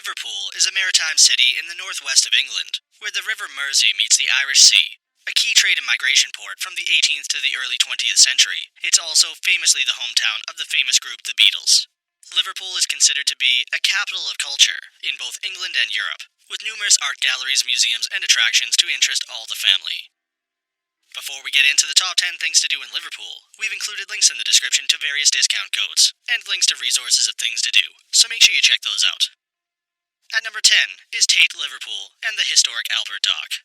Liverpool is a maritime city in the northwest of England, where the River Mersey meets the Irish Sea. A key trade and migration port from the 18th to the early 20th century, it's also famously the hometown of the famous group the Beatles. Liverpool is considered to be a capital of culture in both England and Europe, with numerous art galleries, museums, and attractions to interest all the family. Before we get into the top 10 things to do in Liverpool, we've included links in the description to various discount codes, and links to resources of things to do, so make sure you check those out. At number 10 is Tate Liverpool and the historic Albert Dock.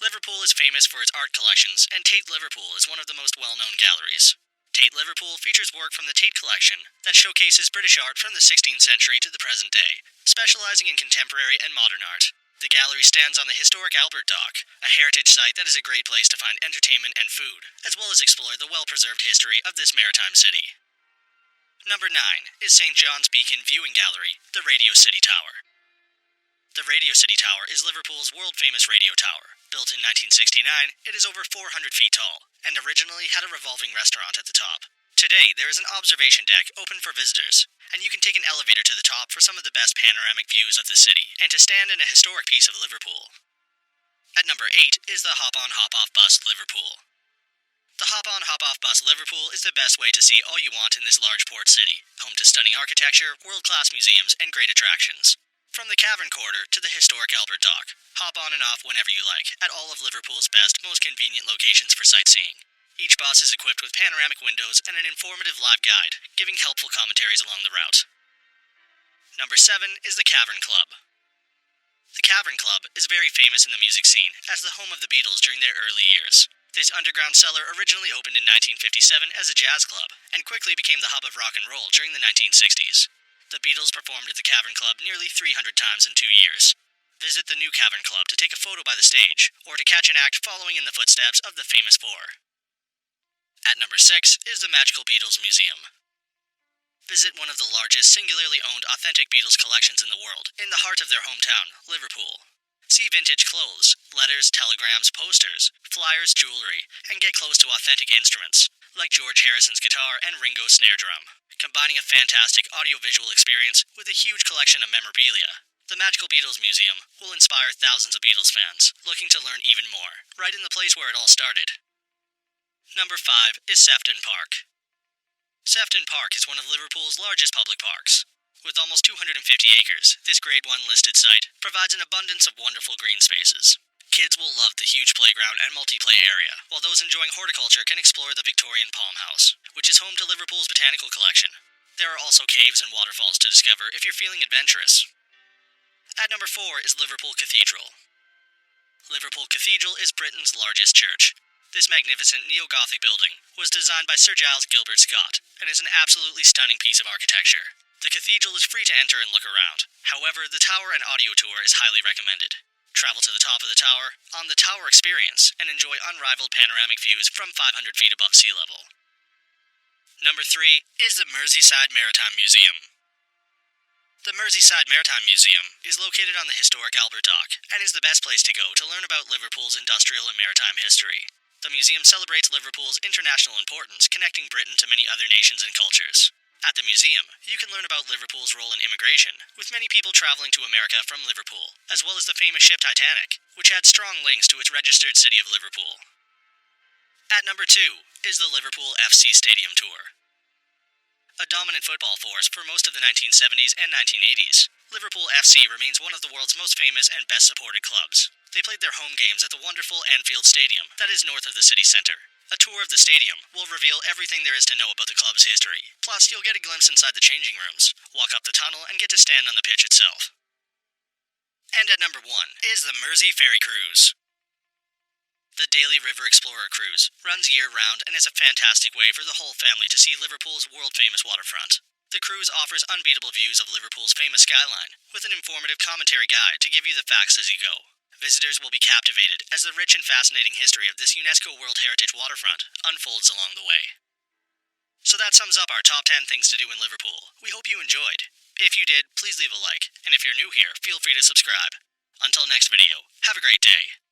Liverpool is famous for its art collections, and Tate Liverpool is one of the most well-known galleries. Tate Liverpool features work from the Tate Collection that showcases British art from the 16th century to the present day, specializing in contemporary and modern art. The gallery stands on the historic Albert Dock, a heritage site that is a great place to find entertainment and food, as well as explore the well-preserved history of this maritime city. Number 9 is St. John's Beacon Viewing Gallery, the Radio City Tower. The Radio City Tower is Liverpool's world-famous radio tower. Built in 1969, it is over 400 feet tall, and originally had a revolving restaurant at the top. Today, there is an observation deck open for visitors, and you can take an elevator to the top for some of the best panoramic views of the city, and to stand in a historic piece of Liverpool. At number 8 is the Hop-On Hop-Off Bus Liverpool. The Hop-On Hop-Off Bus Liverpool is the best way to see all you want in this large port city, home to stunning architecture, world-class museums, and great attractions. From the Cavern Quarter to the historic Albert Dock, hop on and off whenever you like, at all of Liverpool's best, most convenient locations for sightseeing. Each bus is equipped with panoramic windows and an informative live guide, giving helpful commentaries along the route. Number 7 is the Cavern Club. The Cavern Club is very famous in the music scene as the home of the Beatles during their early years. This underground cellar originally opened in 1957 as a jazz club, and quickly became the hub of rock and roll during the 1960s. The Beatles performed at the Cavern Club nearly 300 times in 2 years. Visit the new Cavern Club to take a photo by the stage, or to catch an act following in the footsteps of the famous four. At number 6 is the Magical Beatles Museum. Visit one of the largest singularly owned authentic Beatles collections in the world, in the heart of their hometown, Liverpool. See vintage clothes, letters, telegrams, posters, flyers, jewelry, and get close to authentic instruments, like George Harrison's guitar and Ringo's snare drum, combining a fantastic audiovisual experience with a huge collection of memorabilia. The Magical Beatles Museum will inspire thousands of Beatles fans looking to learn even more, right in the place where it all started. Number 5 is Sefton Park. Sefton Park is one of Liverpool's largest public parks. With almost 250 acres, this Grade 1 listed site provides an abundance of wonderful green spaces. Kids will love the huge playground and multiplay area, while those enjoying horticulture can explore the Victorian Palm House, which is home to Liverpool's botanical collection. There are also caves and waterfalls to discover if you're feeling adventurous. At number 4 is Liverpool Cathedral. Liverpool Cathedral is Britain's largest church. This magnificent neo-Gothic building was designed by Sir Giles Gilbert Scott, and is an absolutely stunning piece of architecture. The cathedral is free to enter and look around. However, the tower and audio tour is highly recommended. Travel to the top of the tower, on the Tower Experience, and enjoy unrivaled panoramic views from 500 feet above sea level. Number 3 is the Merseyside Maritime Museum. The Merseyside Maritime Museum is located on the historic Albert Dock, and is the best place to go to learn about Liverpool's industrial and maritime history. The museum celebrates Liverpool's international importance, connecting Britain to many other nations and cultures. At the museum, you can learn about Liverpool's role in immigration, with many people traveling to America from Liverpool, as well as the famous ship Titanic, which had strong links to its registered city of Liverpool. At number 2 is the Liverpool FC Stadium Tour. A dominant football force for most of the 1970s and 1980s, Liverpool FC remains one of the world's most famous and best-supported clubs. They played their home games at the wonderful Anfield Stadium that is north of the city centre. A tour of the stadium will reveal everything there is to know about the club's history. Plus, you'll get a glimpse inside the changing rooms, walk up the tunnel, and get to stand on the pitch itself. And at number 1 is the Mersey Ferry Cruise. The Daily River Explorer Cruise runs year-round and is a fantastic way for the whole family to see Liverpool's world-famous waterfront. The cruise offers unbeatable views of Liverpool's famous skyline, with an informative commentary guide to give you the facts as you go. Visitors will be captivated as the rich and fascinating history of this UNESCO World Heritage waterfront unfolds along the way. So that sums up our top 10 things to do in Liverpool. We hope you enjoyed. If you did, please leave a like, and if you're new here, feel free to subscribe. Until next video, have a great day.